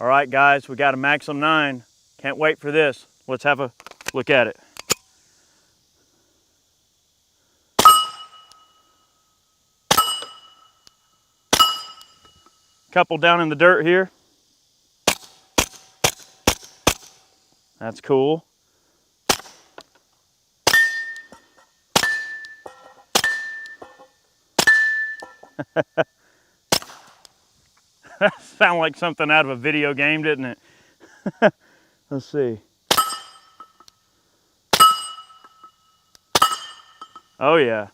All right, guys, we got a Maxim 9. Can't wait for this. Let's have a look at it. Couple down in the dirt here. That's cool. That sounded like something out of a video game, didn't it? Let's see. Oh yeah,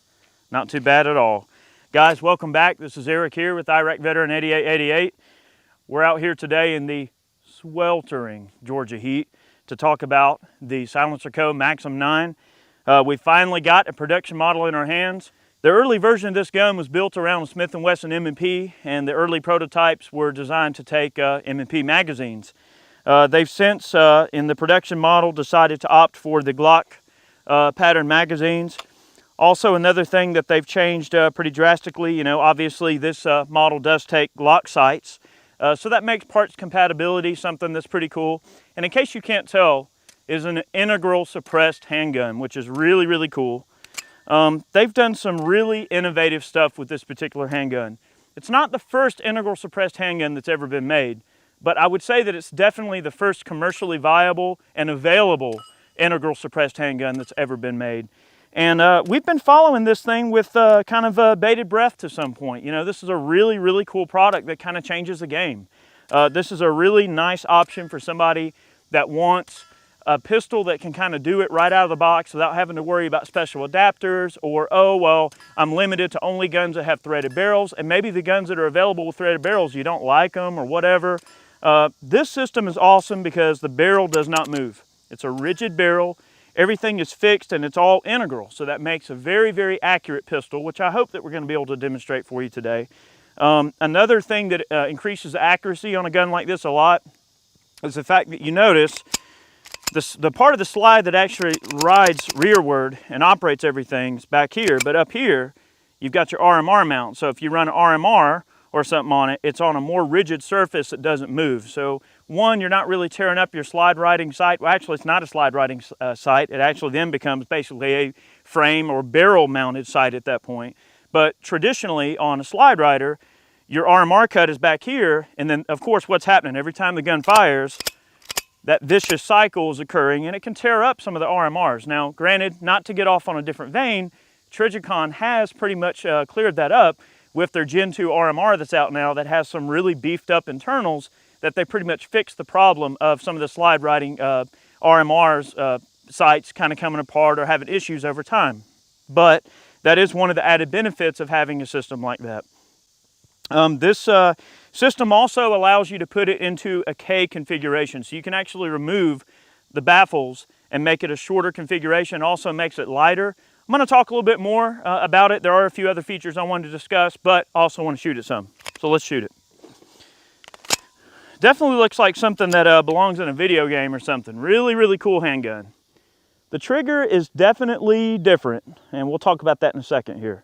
not too bad at all. Guys, welcome back. This is Eric here with Iraq Veteran 8888. We're out here today in the sweltering Georgia heat to talk about the SilencerCo Maxim 9. We finally got a production model in our hands. The early version of this gun was built around a Smith & Wesson M&P, and the early prototypes were designed to take M&P magazines. They've since, in the production model, decided to opt for the Glock pattern magazines. Also, another thing that they've changed pretty drastically, obviously this model does take Glock sights, so that makes parts compatibility something that's pretty cool. And in case you can't tell, is an integral suppressed handgun, which is really, really cool. They've done some really innovative stuff with this particular handgun. It's not the first integral suppressed handgun that's ever been made, but I would say that it's definitely the first commercially viable and available integral suppressed handgun that's ever been made. And we've been following this thing with kind of bated breath to some point. This is a really, really cool product that kind of changes the game. This is a really nice option for somebody that wants a pistol that can kind of do it right out of the box without having to worry about special adapters or, oh, well, I'm limited to only guns that have threaded barrels, and maybe the guns that are available with threaded barrels, you don't like them or whatever. This system is awesome because the barrel does not move. It's a rigid barrel. Everything is fixed and it's all integral. So that makes a very, very accurate pistol, which I hope that we're going to be able to demonstrate for you today. Another thing that increases the accuracy on a gun like this a lot is the fact that you notice the part of the slide that actually rides rearward and operates everything is back here, but up here you've got your RMR mount. So if you run an RMR or something on it, it's on a more rigid surface that doesn't move. So one, you're not really tearing up your slide riding sight. Well, actually it's not a slide riding sight. It actually then becomes basically a frame or barrel mounted sight at that point. But traditionally on a slide rider, your RMR cut is back here, and then of course what's happening every time the gun fires, that vicious cycle is occurring and it can tear up some of the RMRs. Now, granted, not to get off on a different vein, Trijicon has pretty much cleared that up with their Gen 2 RMR that's out now that has some really beefed up internals that they pretty much fixed the problem of some of the slide riding RMRs sights kind of coming apart or having issues over time. But that is one of the added benefits of having a system like that. This system also allows you to put it into a K configuration, so you can actually remove the baffles and make it a shorter configuration. Also makes it lighter. I'm going to talk a little bit more about it. There are a few other features I wanted to discuss, but also want to shoot it some. So let's shoot it. Definitely looks like something that belongs in a video game or something. Really, really cool handgun. The trigger is definitely different, and we'll talk about that in a second here.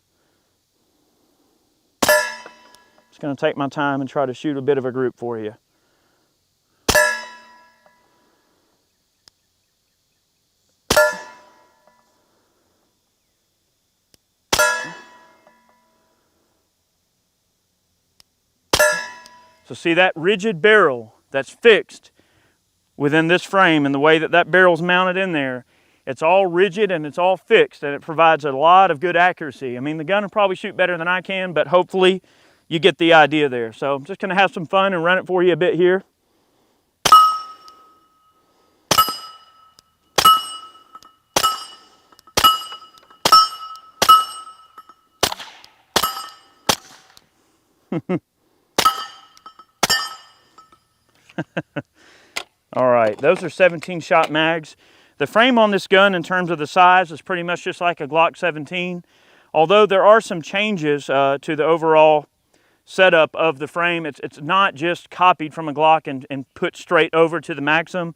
Just going to take my time and try to shoot a bit of a group for you. So see that rigid barrel that's fixed within this frame, and the way that that barrel's mounted in there, it's all rigid and it's all fixed, and it provides a lot of good accuracy. I mean, the gun will probably shoot better than I can, but hopefully you get the idea there. So I'm just going to have some fun and run it for you a bit here. All right, those are 17 shot mags. The frame on this gun in terms of the size is pretty much just like a Glock 17, although there are some changes to the overall setup of the frame. It's not just copied from a Glock and put straight over to the Maxim.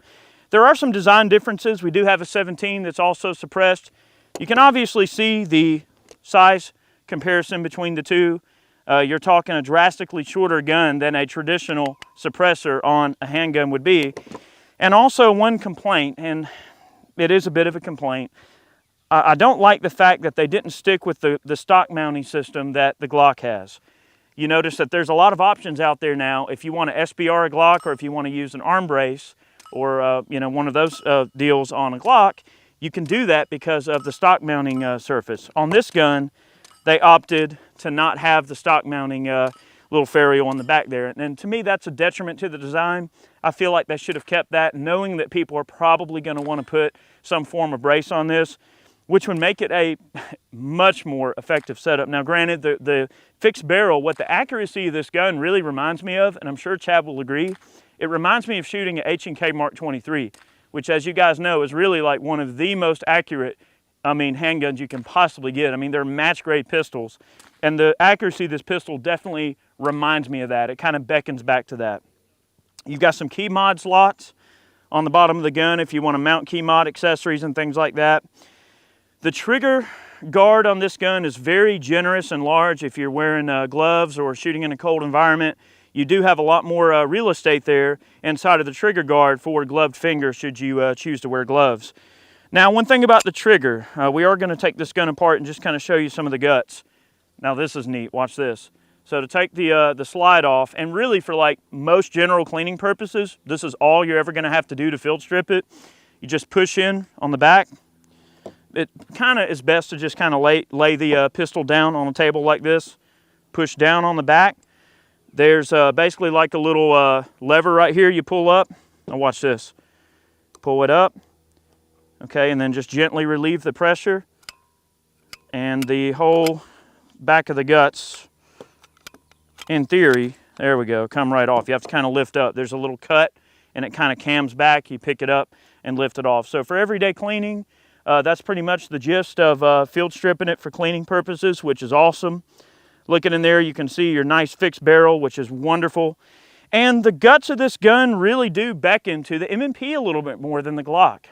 There are some design differences. We do have a 17 that's also suppressed. You can obviously see the size comparison between the two. you're talking a drastically shorter gun than a traditional suppressor on a handgun would be. And also one complaint, and it is a bit of a complaint, I don't like the fact that they didn't stick with the stock mounting system that the Glock has. You notice that there's a lot of options out there now. If you want to SBR a Glock, or if you want to use an arm brace, or you know, one of those deals on a Glock, you can do that because of the stock mounting surface. On this gun, they opted to not have the stock mounting little ferrule on the back there. And to me, that's a detriment to the design. I feel like they should have kept that, knowing that people are probably going to want to put some form of brace on this, which would make it a much more effective setup. Now granted, the fixed barrel, what the accuracy of this gun really reminds me of, and I'm sure Chad will agree, it reminds me of shooting an H&K Mark 23, which, as you guys know, is really like one of the most accurate, handguns you can possibly get. They're match grade pistols, and the accuracy of this pistol definitely reminds me of that. It kind of beckons back to that. You've got some key mod slots on the bottom of the gun if you want to mount key mod accessories and things like that. The trigger guard on this gun is very generous and large. If you're wearing gloves or shooting in a cold environment, you do have a lot more real estate there inside of the trigger guard for gloved fingers should you choose to wear gloves. Now, one thing about the trigger, we are going to take this gun apart and just kind of show you some of the guts. Now this is neat, watch this. So to take the slide off, and really for like most general cleaning purposes, this is all you're ever going to have to do to field strip it. You just push in on the back. It kind of is best to just kind of lay the pistol down on a table like this, push down on the back. There's basically like a little lever right here you pull up. Now watch this. Pull it up, okay, and then just gently relieve the pressure, and the whole back of the guts, in theory, there we go, come right off. You have to kind of lift up. There's a little cut, and it kind of cams back. You pick it up and lift it off. So for everyday cleaning, that's pretty much the gist of field stripping it for cleaning purposes, which is awesome. Looking in there, you can see your nice fixed barrel, which is wonderful. And the guts of this gun really do beckon to the M&P a little bit more than the Glock.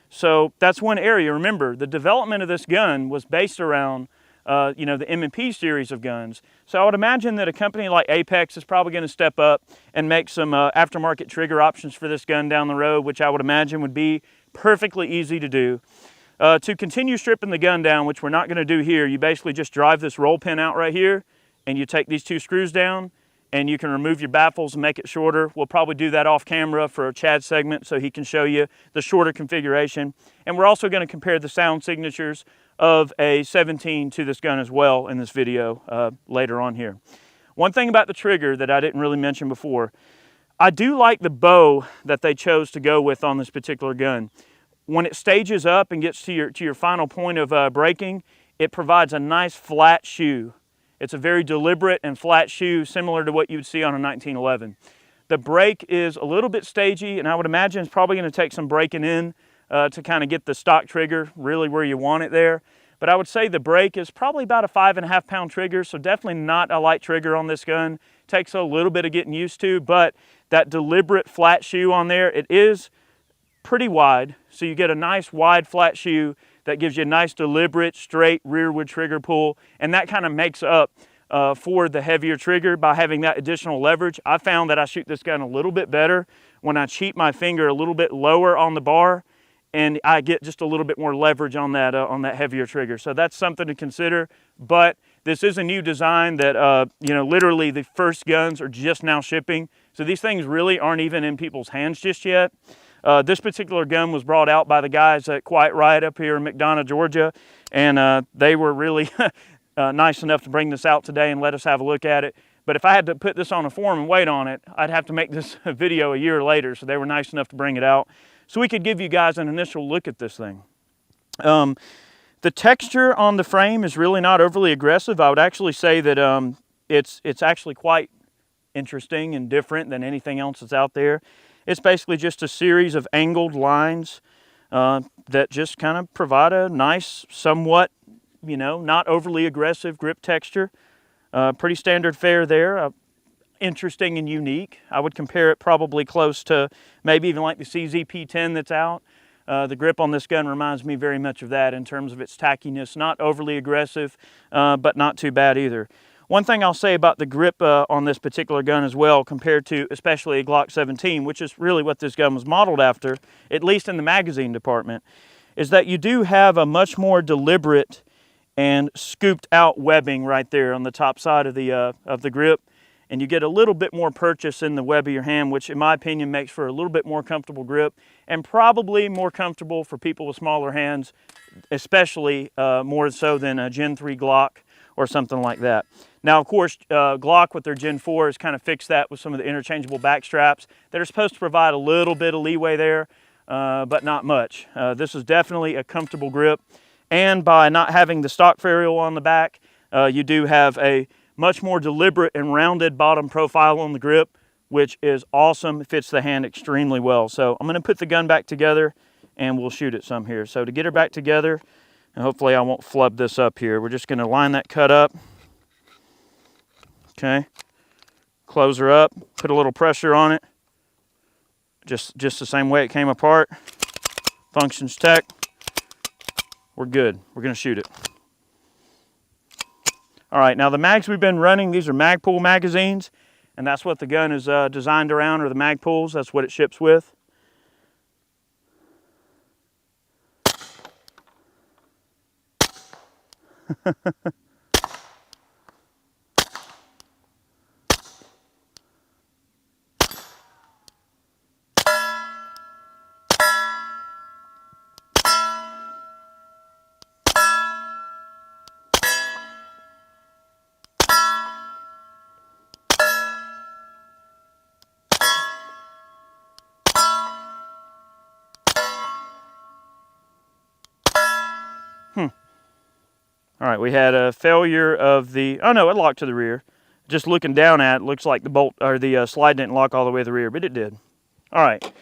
So that's one area. Remember, the development of this gun was based around the M&P series of guns. So I would imagine that a company like Apex is probably going to step up and make some aftermarket trigger options for this gun down the road, which I would imagine would be perfectly easy to do. To continue stripping the gun down, which we're not going to do here, you basically just drive this roll pin out right here, and you take these two screws down, and you can remove your baffles and make it shorter. We'll probably do that off camera for a Chad segment so he can show you the shorter configuration. And we're also going to compare the sound signatures of a 17 to this gun as well in this video later on here. One thing about the trigger that I didn't really mention before, I do like the bow that they chose to go with on this particular gun. When it stages up and gets to your final point of braking, it provides a nice flat shoe. It's a very deliberate and flat shoe, similar to what you would see on a 1911. The brake is a little bit stagey, and I would imagine it's probably going to take some breaking in to kind of get the stock trigger really where you want it there. But I would say the brake is probably about a 5.5 pound trigger, so definitely not a light trigger on this gun. Takes a little bit of getting used to, but that deliberate flat shoe on there, it is pretty wide, so you get a nice wide flat shoe that gives you a nice deliberate straight rearward trigger pull, and that kind of makes up for the heavier trigger by having that additional leverage. I found that I shoot this gun a little bit better when I cheat my finger a little bit lower on the bar, and I get just a little bit more leverage on that heavier trigger. So that's something to consider. But this is a new design that literally the first guns are just now shipping, so these things really aren't even in people's hands just yet. This particular gun was brought out by the guys at Quiet Riot up here in McDonough, Georgia, and they were really nice enough to bring this out today and let us have a look at it. But if I had to put this on a form and wait on it, I'd have to make this video a year later, so they were nice enough to bring it out so we could give you guys an initial look at this thing. The texture on the frame is really not overly aggressive. I would actually say that it's actually quite interesting and different than anything else that's out there. It's basically just a series of angled lines that just kind of provide a nice, somewhat, not overly aggressive grip texture. Pretty standard fare there. Interesting and unique. I would compare it probably close to maybe even like the CZP-10 that's out. The grip on this gun reminds me very much of that in terms of its tackiness. Not overly aggressive, but not too bad either. One thing I'll say about the grip on this particular gun as well, compared to especially a Glock 17, which is really what this gun was modeled after, at least in the magazine department, is that you do have a much more deliberate and scooped out webbing right there on the top side of the grip. And you get a little bit more purchase in the web of your hand, which in my opinion makes for a little bit more comfortable grip, and probably more comfortable for people with smaller hands, especially more so than a Gen 3 Glock or something like that. Now, of course, Glock with their Gen 4 has kind of fixed that with some of the interchangeable back straps that are supposed to provide a little bit of leeway there, but not much. This is definitely a comfortable grip, and by not having the stock ferrule on the back, you do have a much more deliberate and rounded bottom profile on the grip, which is awesome. It fits the hand extremely well. So I'm going to put the gun back together and we'll shoot it some here. So to get her back together, and hopefully I won't flub this up here, we're just going to line that cut up. Okay, close her up, put a little pressure on it, just the same way it came apart. Functions tech. We're good. We're going to shoot it. All right, now the mags we've been running, these are Magpul magazines, and that's what the gun is designed around, or the Magpuls. That's what it ships with. All right, we had a failure of the, oh no, it locked to the rear. Just looking down at it, looks like the bolt, or the slide didn't lock all the way to the rear, but it did. All right,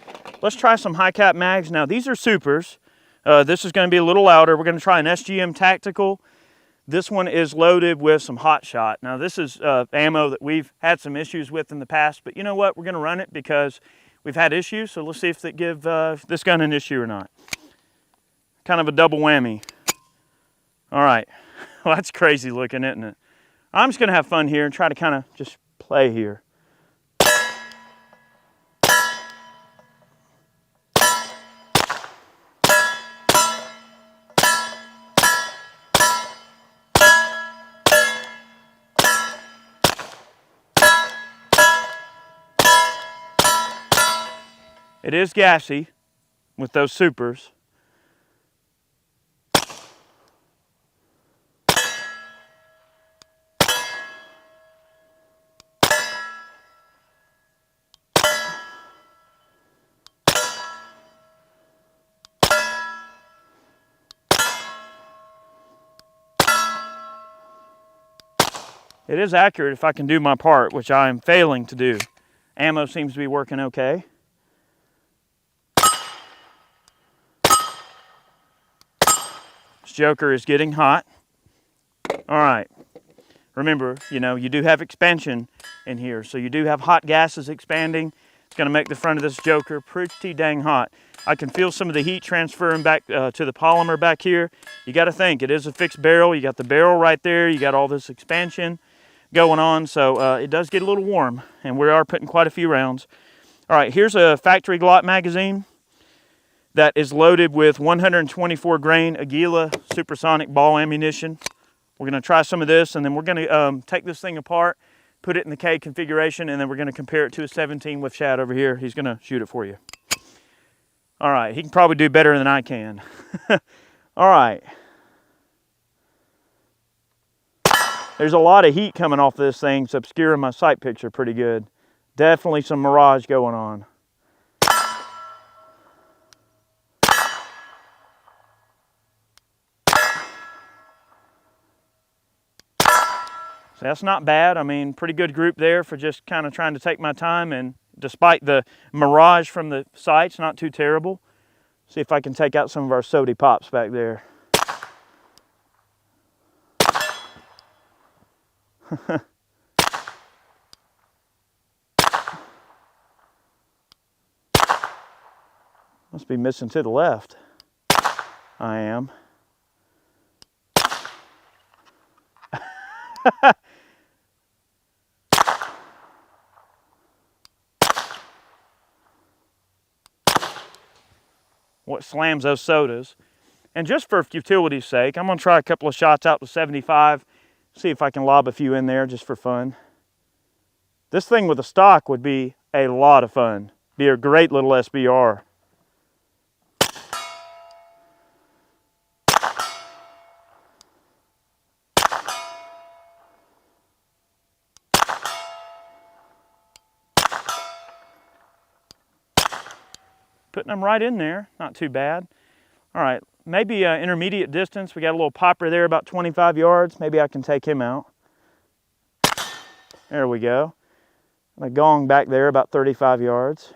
let's try some high cap mags. Now these are supers. This is gonna be a little louder. We're gonna try an SGM Tactical. This one is loaded with some Hot Shot. Now this is ammo that we've had some issues with in the past, but you know what? We're gonna run it because we've had issues, so let's see if they give this gun an issue or not. Kind of a double whammy. All right. Well, that's crazy looking, isn't it? I'm just gonna have fun here and try to kind of just play here. It is gassy with those supers. It is accurate if I can do my part, which I am failing to do. Ammo seems to be working okay. This joker is getting hot. All right. Remember, you know, you do have expansion in here, so you do have hot gases expanding. It's going to make the front of this joker pretty dang hot. I can feel some of the heat transferring back to the polymer back here. You got to think, it is a fixed barrel. You got the barrel right there. You got all this expansion going on, so it does get a little warm, and we are putting quite a few rounds. All right, here's a factory Glock magazine that is loaded with 124 grain Aguila supersonic ball ammunition. We're going to try some of this, and then we're going to take this thing apart, put it in the K configuration, and then we're going to compare it to a 17 with Shad over here. He's going to shoot it for you. All right, he can probably do better than I can. All right. There's a lot of heat coming off this thing. It's obscuring my sight picture pretty good. Definitely some mirage going on. So that's not bad. I mean, pretty good group there for just kind of trying to take my time, and despite the mirage from the sights, not too terrible. See if I can take out some of our sody pops back there. Must be missing to the left. I am. what slams those sodas. And just for futility's sake, I'm gonna try a couple of shots out to 75, see if I can lob a few in there just for fun. This thing with a stock would be a lot of fun. Be a great little SBR. Putting them right in there, not too bad. All right, maybe intermediate distance. We got a little popper there about 25 yards. Maybe I can take him out. There we go. And a gong back there about 35 yards.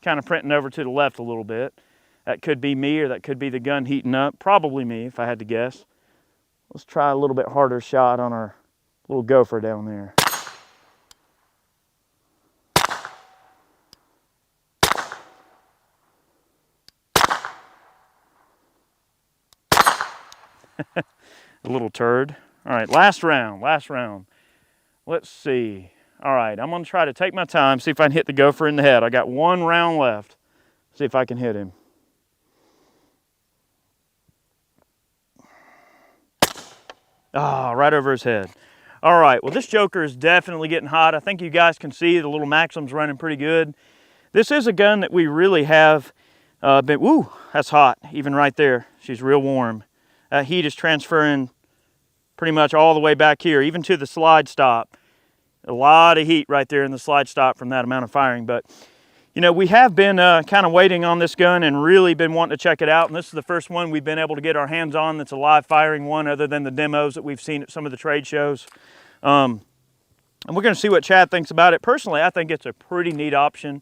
Kind of printing over to the left a little bit. That could be me, or that could be the gun heating up. Probably me, if I had to guess. Let's try a little bit harder shot on our little gopher down there. A little turd. All right, last round. Let's see. All right, I'm gonna try to take my time, see if I can hit the gopher in the head. I got one round left. See if I can hit him. Ah, right over his head. All right, well, this joker is definitely getting hot. I think you guys can see the little Maxim's running pretty good. This is a gun that we really have been, woo, that's hot, even right there. She's real warm. Heat is transferring pretty much all the way back here, even to the slide stop. A lot of heat right there in the slide stop from that amount of firing. But, you know, we have been kind of waiting on this gun and really been wanting to check it out. And this is the first one we've been able to get our hands on that's a live firing one, other than the demos that we've seen at some of the trade shows. And we're going to see what Chad thinks about it. Personally, I think it's a pretty neat option.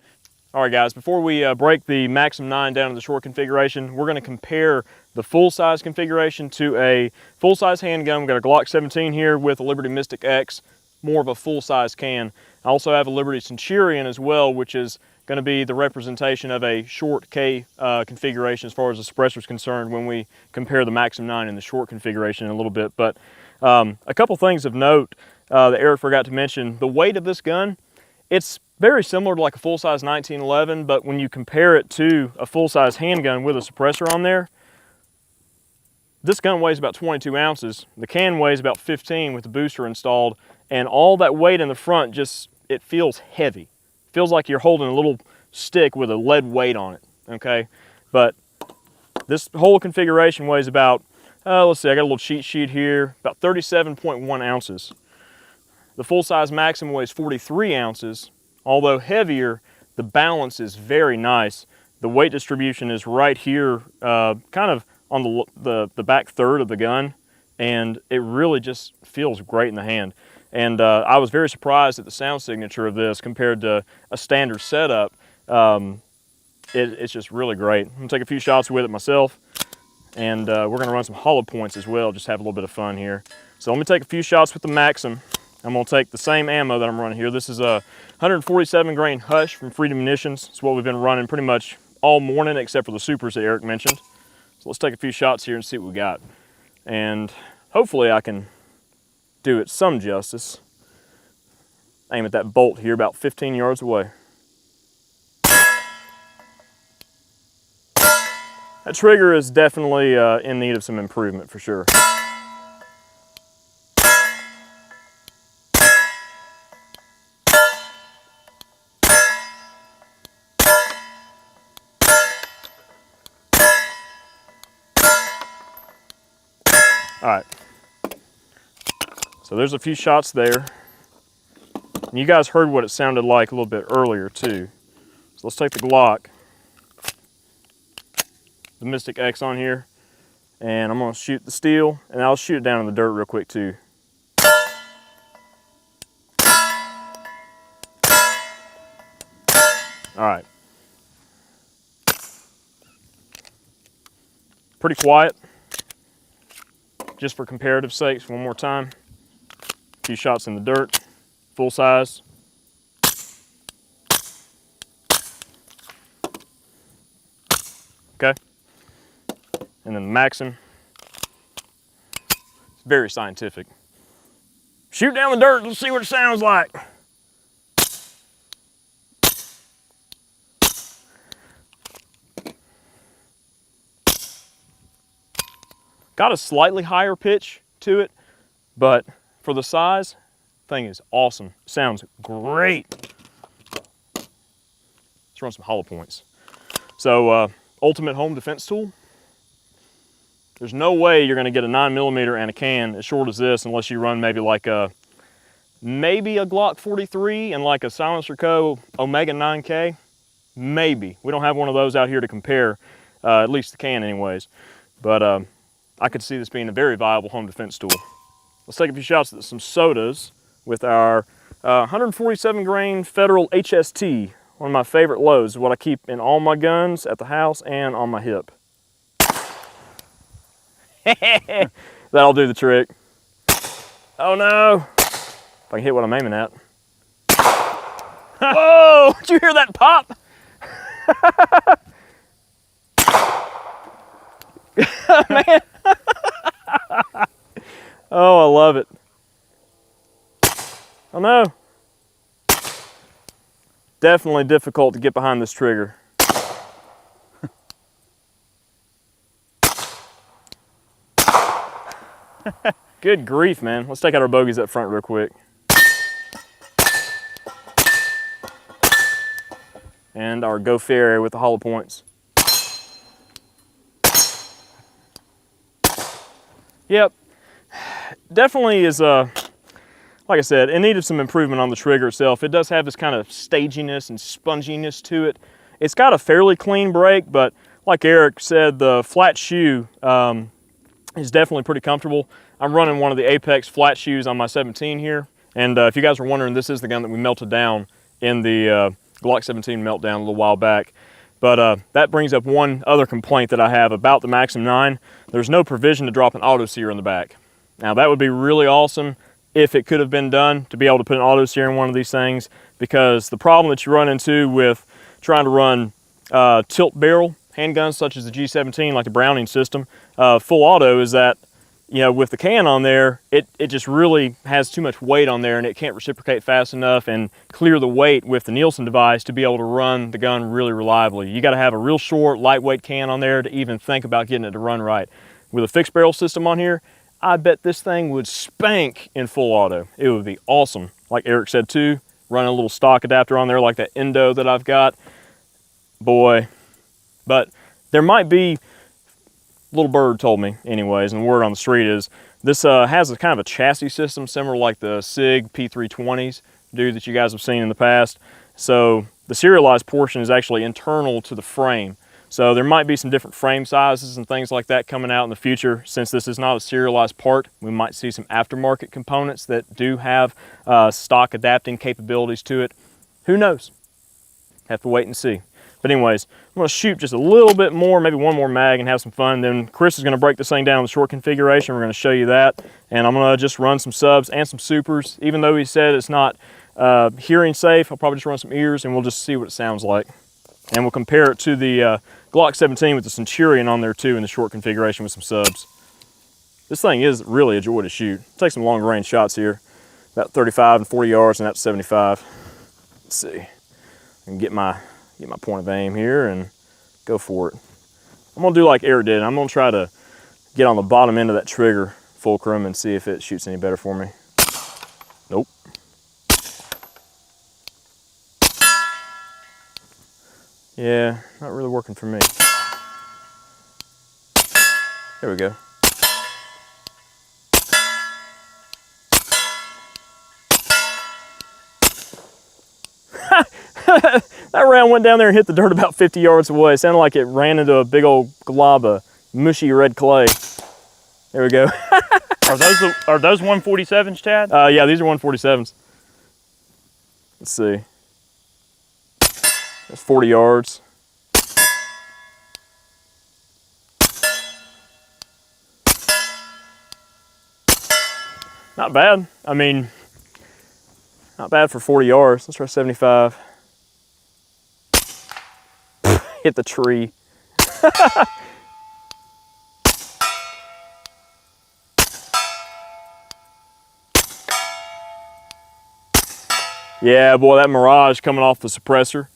All right, guys, before we break the Maxim 9 down to the short configuration, we're going to compare the full-size configuration to a full-size handgun. We've got a Glock 17 here with a Liberty Mystic X, more of a full-size can. I also have a Liberty Centurion as well, which is going to be the representation of a short K configuration as far as the suppressor is concerned when we compare the Maxim 9 and the short configuration in a little bit. But a couple things of note that Eric forgot to mention. The weight of this gun, it's very similar to like a full-size 1911, but when you compare it to a full-size handgun with a suppressor on there, this gun weighs about 22 ounces. The can weighs about 15 with the booster installed, and all that weight in the front just, it feels heavy. Feels like you're holding a little stick with a lead weight on it, okay? But this whole configuration weighs about, let's see, I got a little cheat sheet here, about 37.1 ounces. The full-size Maxim weighs 43 ounces. Although heavier, the balance is very nice. The weight distribution is right here, kind of on the back third of the gun, and it really just feels great in the hand. And I was very surprised at the sound signature of this compared to a standard setup. It's just really great. I'm gonna take a few shots with it myself, and we're gonna run some hollow points as well, just have a little bit of fun here. So let me take a few shots with the Maxim. I'm gonna take the same ammo that I'm running here. This is a 147 grain Hush from Freedom Munitions. It's what we've been running pretty much all morning, except for the supers that Eric mentioned. So let's take a few shots here and see what we got. And hopefully I can do it some justice. Aim at that bolt here about 15 yards away. That trigger is definitely in need of some improvement for sure. All right, so there's a few shots there. And you guys heard what it sounded like a little bit earlier too. So let's take the Glock, the Mystic X on here, and I'm gonna shoot the steel, and I'll shoot it down in the dirt real quick too. All right. Pretty quiet. Just for comparative sakes, one more time. A few shots in the dirt, full size. Okay. And then the Maxim. It's very scientific. Shoot down the dirt, let's see what it sounds like. Got a slightly higher pitch to it, but for the size, thing is awesome. Sounds great. Let's run some hollow points. So, ultimate home defense tool. There's no way you're gonna get a 9mm and a can as short as this unless you run maybe like a Glock 43 and like a SilencerCo Omega 9K. Maybe. We don't have one of those out here to compare, at least the can anyways. But I could see this being a very viable home defense tool. Let's take a few shots at some sodas with our 147 grain Federal HST. One of my favorite loads is what I keep in all my guns at the house and on my hip. That'll do the trick. Oh no! If I can hit what I'm aiming at. Whoa! Did you hear that pop? Man. Oh, I love it. Oh no. Definitely difficult to get behind this trigger. Good grief, man. Let's take out our bogeys up front real quick. And our go fair area with the hollow points. Yep, definitely is, like I said, it needed some improvement on the trigger itself. It does have this kind of staginess and sponginess to it. It's got a fairly clean break, but like Eric said, the flat shoe is definitely pretty comfortable. I'm running one of the Apex flat shoes on my 17 here. And if you guys are wondering, this is the gun that we melted down in the Glock 17 meltdown a little while back. But that brings up one other complaint that I have about the Maxim 9. There's no provision to drop an auto sear in the back. Now that would be really awesome if it could have been done to be able to put an auto sear in one of these things, because the problem that you run into with trying to run tilt barrel handguns such as the G17, like the Browning system, full auto, is that, you know, with the can on there, it just really has too much weight on there and it can't reciprocate fast enough and clear the weight with the Nielsen device to be able to run the gun really reliably. You gotta have a real short, lightweight can on there to even think about getting it to run right. With a fixed barrel system on here, I bet this thing would spank in full auto. It would be awesome. Like Eric said too, running a little stock adapter on there like that Endo that I've got. Boy, but there might be, little bird told me anyways, and the word on the street is this has a kind of a chassis system similar like the SIG P320s, dude, that you guys have seen in the past. So the serialized portion is actually internal to the frame. So there might be some different frame sizes and things like that coming out in the future. Since this is not a serialized part, we might see some aftermarket components that do have stock adapting capabilities to it. Who knows? Have to wait and see. But anyways, I'm gonna shoot just a little bit more, maybe one more mag, and have some fun. Then Chris is gonna break this thing down in the short configuration. We're gonna show you that. And I'm gonna just run some subs and some supers. Even though he said it's not hearing safe, I'll probably just run some ears and we'll just see what it sounds like. And we'll compare it to the Glock 17 with the Centurion on there too in the short configuration with some subs. This thing is really a joy to shoot. Take some long range shots here, about 35 and 40 yards and up to 75. Let's see, I can get my point of aim here and go for it. I'm gonna do like Eric did. I'm gonna try to get on the bottom end of that trigger fulcrum and see if it shoots any better for me. Nope. Yeah, not really working for me. There we go. That round went down there and hit the dirt about 50 yards away. It sounded like it ran into a big old glob of mushy red clay. There we go. Are those 147s, Chad? Yeah, these are 147s. Let's see. That's 40 yards. Not bad. I mean, not bad for 40 yards. Let's try 75. Hit the tree. Yeah, boy, that mirage coming off the suppressor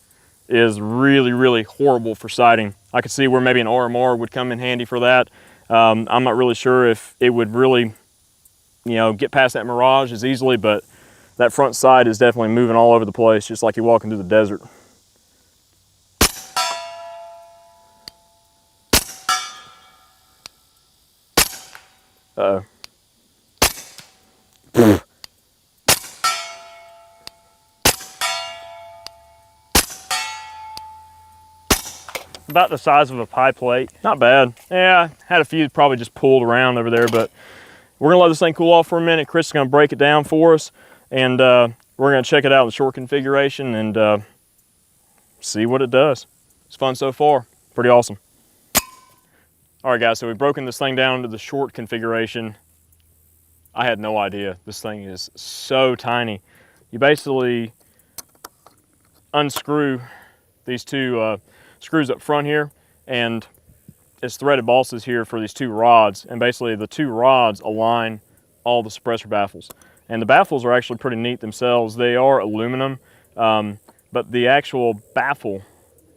is really, really horrible for sighting. I could see where maybe an RMR would come in handy for that. I'm not really sure if it would really, you know, get past that mirage as easily, but that front sight is definitely moving all over the place, just like you're walking through the desert. Uh-oh. About the size of a pie plate. Not bad. Yeah, had a few probably just pulled around over there, but we're gonna let this thing cool off for a minute. Chris is gonna break it down for us, and we're gonna check it out in the short configuration and see what it does. It's fun so far, pretty awesome. All right, guys, so we've broken this thing down to the short configuration. I had no idea. This thing is so tiny. You basically unscrew these two screws up front here, and it's threaded bosses here for these two rods, and basically the two rods align all the suppressor baffles. And the baffles are actually pretty neat themselves. They are aluminum, but the actual baffle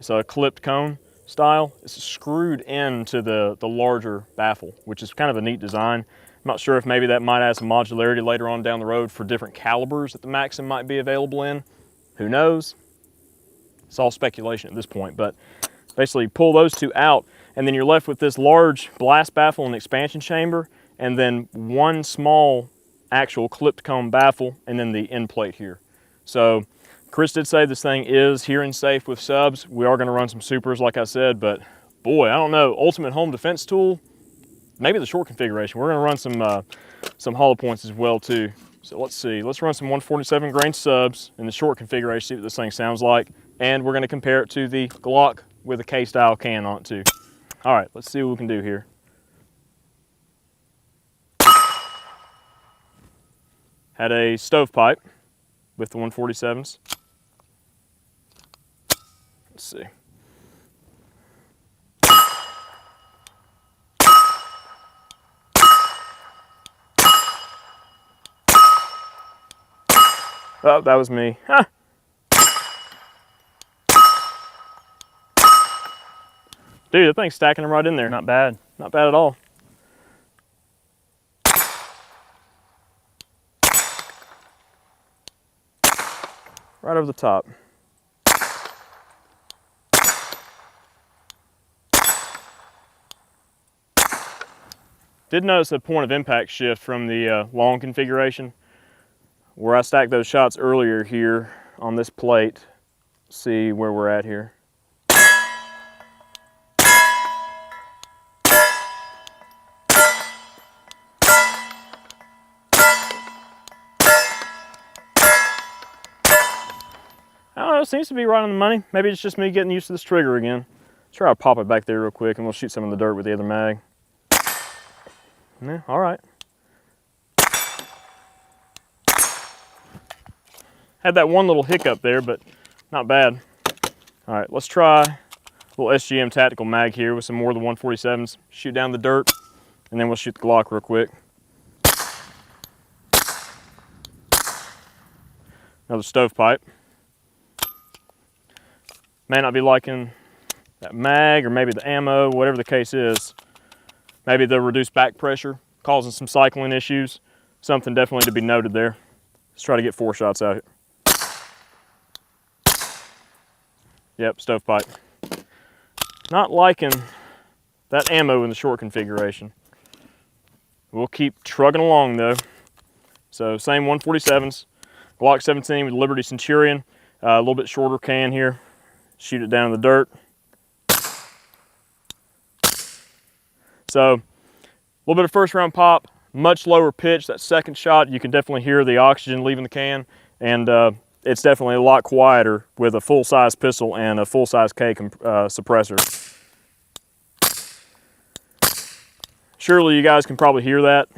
is a clipped cone style. It's screwed into the larger baffle, which is kind of a neat design. I'm not sure if maybe that might add some modularity later on down the road for different calibers that the Maxim might be available in. Who knows? It's all speculation at this point, but basically pull those two out, and then you're left with this large blast baffle and expansion chamber, and then one small actual clipped cone baffle, and then the end plate here. So Chris did say this thing is hearing safe with subs. We are gonna run some supers, like I said, but boy, I don't know, ultimate home defense tool, maybe the short configuration. We're gonna run some hollow points as well too. So let's see, let's run some 147 grain subs in the short configuration, see what this thing sounds like. And we're gonna compare it to the Glock with a K-style can on it too. All right, let's see what we can do here. Had a stovepipe with the 147s. Let's see. Oh, that was me. Huh. Dude, that thing's stacking them right in there. Not bad. Not bad at all. Right over the top. Did notice a point of impact shift from the long configuration. Where I stacked those shots earlier here on this plate. See where we're at here. I don't know, it seems to be right on the money. Maybe it's just me getting used to this trigger again. Try to pop it back there real quick and we'll shoot some in the dirt with the other mag. Yeah, all right. Had that one little hiccup there, but not bad. All right, let's try a little SGM tactical mag here with some more of the 147s. Shoot down the dirt, and then we'll shoot the Glock real quick. Another stovepipe. May not be liking that mag or maybe the ammo, whatever the case is. Maybe the reduced back pressure causing some cycling issues. Something definitely to be noted there. Let's try to get 4 shots out here. Yep, stovepipe. Not liking that ammo in the short configuration. We'll keep trugging along though. So same 147s, Glock 17 with Liberty Centurion, a little bit shorter can here. Shoot it down in the dirt. So a little bit of first round pop, much lower pitch. That second shot, you can definitely hear the oxygen leaving the can, and it's definitely a lot quieter with a full-size pistol and a full-size K suppressor. Surely you guys can probably hear that.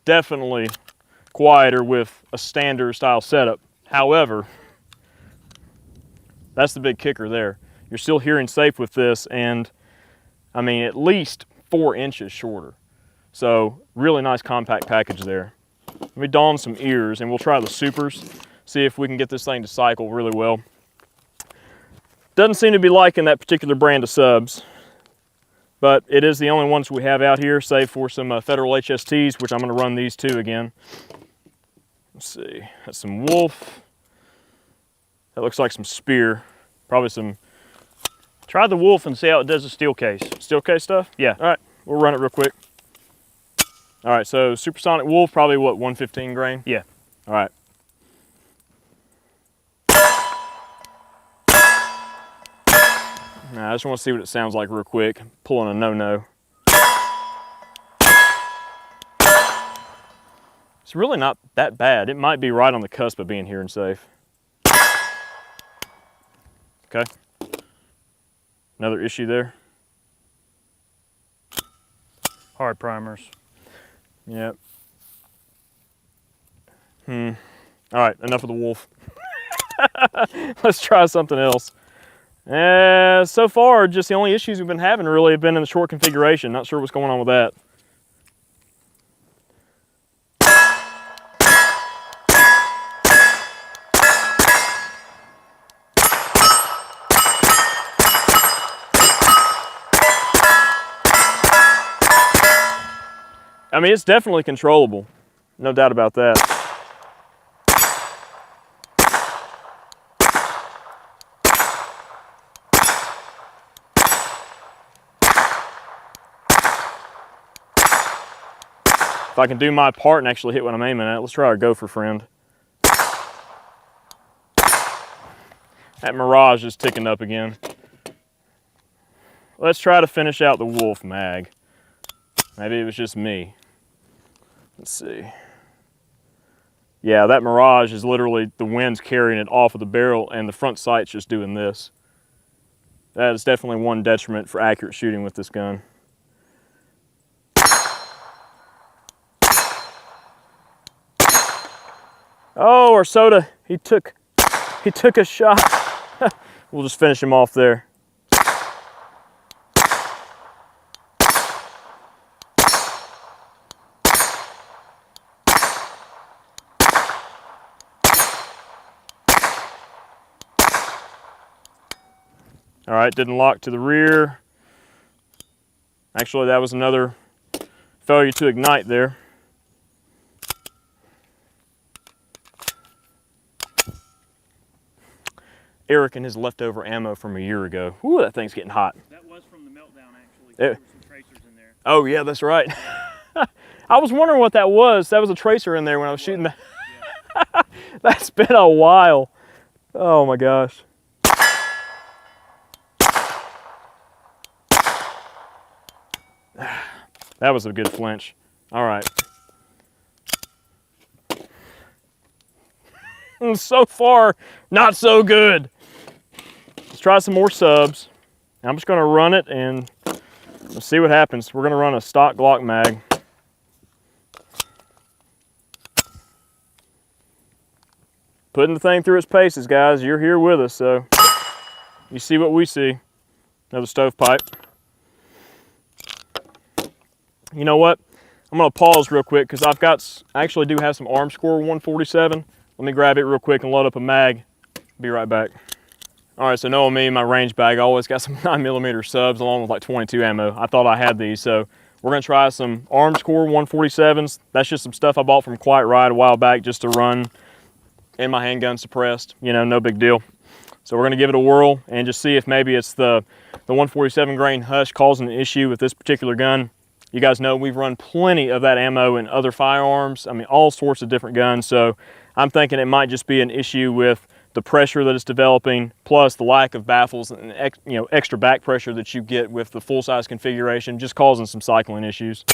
Definitely quieter with a standard style setup. However, that's the big kicker there. You're still hearing safe with this, and I mean at least 4 inches shorter. So really nice compact package there. Let me don some ears and we'll try the supers, see if we can get this thing to cycle really well. Doesn't seem to be liking that particular brand of subs, but it is the only ones we have out here, save for some Federal HSTs, which I'm going to run these two again. Let's see, that's some Wolf. That looks like some Spear, probably some. Try the Wolf and see how it does the steel case. Steel case stuff? Yeah. All right, we'll run it real quick. All right, so Supersonic Wolf, probably what, 115 grain? Yeah. All right. Now, I just want to see what it sounds like real quick. Pulling a no-no. It's really not that bad. It might be right on the cusp of being hearing safe. Okay. Another issue there. Hard primers. Yep. All right, enough of the Wolf. Let's try something else. So far, just the only issues we've been having really have been in the short configuration. Not sure what's going on with that. I mean, it's definitely controllable. No doubt about that. If I can do my part and actually hit what I'm aiming at, let's try our gopher friend. That Mirage is ticking up again. Let's try to finish out the Wolf mag. Maybe it was just me. Let's see. Yeah, that Mirage is literally, the wind's carrying it off of the barrel and the front sight's just doing this. That is definitely one detriment for accurate shooting with this gun. Oh, our soda, he took a shot. We'll just finish him off there. All right, didn't lock to the rear. Actually, that was another failure to ignite there. Eric and his leftover ammo from a year ago. Ooh, that thing's getting hot. That was from the meltdown, actually. There were some tracers in there. Oh yeah, that's right. I was wondering what that was. That was a tracer in there when I was shooting that. Yeah. That's been a while. Oh my gosh. That was a good flinch. All right. So far, not so good. Let's try some more subs. I'm just gonna run it and let's see what happens. We're gonna run a stock Glock mag. Putting the thing through its paces, guys. You're here with us, so you see what we see. Another stovepipe. You know what? I'm gonna pause real quick because I actually do have some Armscore 147. Let me grab it real quick and load up a mag. Be right back. All right, so knowing me, my range bag, I always got some 9mm subs along with like 22 ammo. I thought I had these, so we're gonna try some Armscore 147s. That's just some stuff I bought from Quiet Riot a while back just to run in my handgun suppressed. You know, no big deal. So we're gonna give it a whirl and just see if maybe it's the 147 grain hush causing an issue with this particular gun. You guys know we've run plenty of that ammo in other firearms. I mean, all sorts of different guns. So I'm thinking it might just be an issue with the pressure that it's developing, plus the lack of baffles and extra back pressure that you get with the full-size configuration, just causing some cycling issues.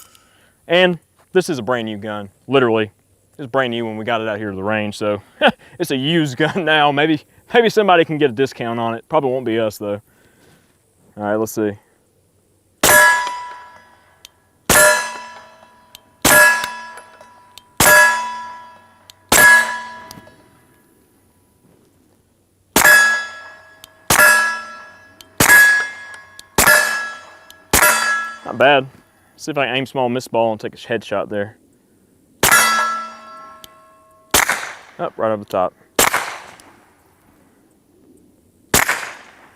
And this is a brand new gun, literally. It's brand new when we got it out here to the range, so it's a used gun now. Maybe somebody can get a discount on it. Probably won't be us though. All right, let's see. Not bad. See if I can aim small, miss ball, and take a headshot there. Up, right over the top.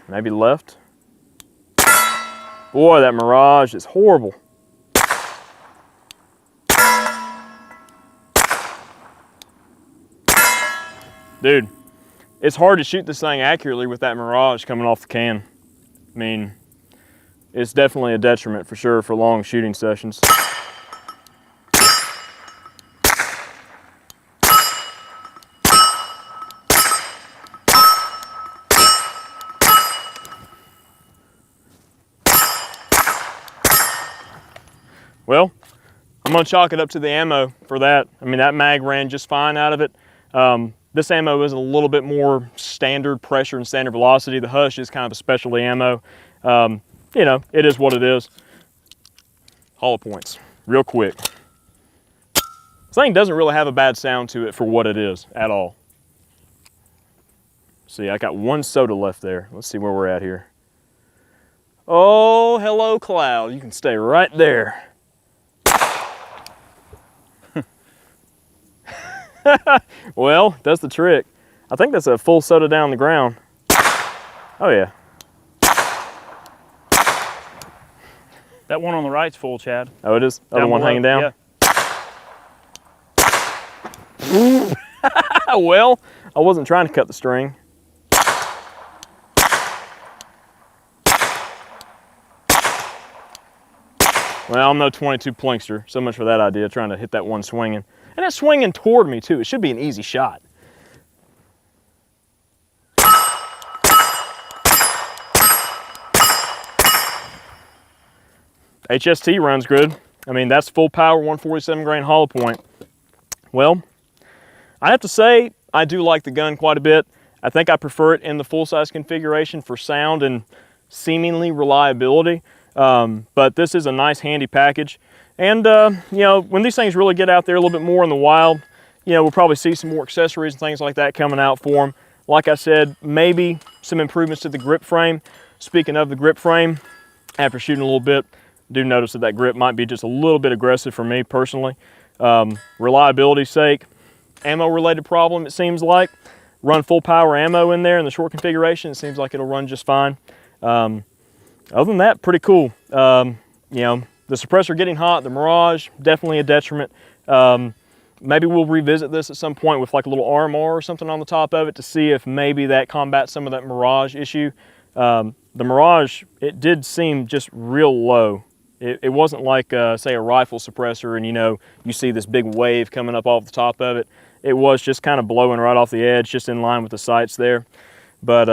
Maybe left. Boy, that Mirage is horrible. Dude, it's hard to shoot this thing accurately with that Mirage coming off the can. I mean, it's definitely a detriment for sure for long shooting sessions. Well, I'm gonna chalk it up to the ammo for that. I mean, that mag ran just fine out of it. This ammo is a little bit more standard pressure and standard velocity. The Hush is kind of a specialty ammo. You know, it is what it is. Hollow points, real quick. This thing doesn't really have a bad sound to it for what it is at all. See, I got one soda left there. Let's see where we're at here. Oh, hello, cloud. You can stay right there. Well, that's the trick. I think that's a full soda down the ground. Oh yeah. That one on the right's full, Chad. Oh, it is? Other one hanging down? Yeah. Well, I wasn't trying to cut the string. Well, I'm no 22 plinkster. So much for that idea, trying to hit that one swinging. And it's swinging toward me too. It should be an easy shot. HST runs good. I mean, that's full power, 147 grain hollow point. Well, I have to say, I do like the gun quite a bit. I think I prefer it in the full-size configuration for sound and seemingly reliability. But this is a nice, handy package. And, you know, when these things really get out there a little bit more in the wild, you know, we'll probably see some more accessories and things like that coming out for them. Like I said, maybe some improvements to the grip frame. Speaking of the grip frame, after shooting a little bit, I do notice that that grip might be just a little bit aggressive for me personally. Reliability's sake, ammo-related problem, it seems like. Run full power ammo in there in the short configuration, it seems like it'll run just fine. Other than that, pretty cool. You know, the suppressor getting hot, the Mirage, definitely a detriment. Maybe we'll revisit this at some point with like a little RMR or something on the top of it to see if maybe that combats some of that Mirage issue. The Mirage, it did seem just real low. It wasn't like, say, a rifle suppressor and, you know, you see this big wave coming up off the top of it. It was just kind of blowing right off the edge, just in line with the sights there. But,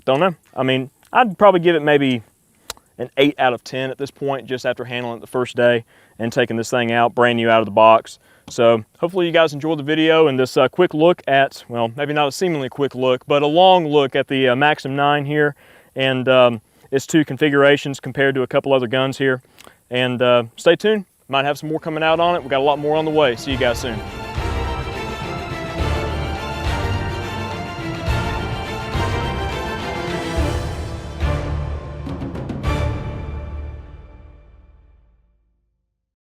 don't know. I mean, I'd probably give it maybe an 8 out of 10 at this point, just after handling it the first day and taking this thing out, brand new out of the box. So hopefully you guys enjoyed the video and this quick look at, well, maybe not a seemingly quick look, but a long look at the Maxim 9 here and its two configurations compared to a couple other guns here. And stay tuned, might have some more coming out on it. We got a lot more on the way. See you guys soon.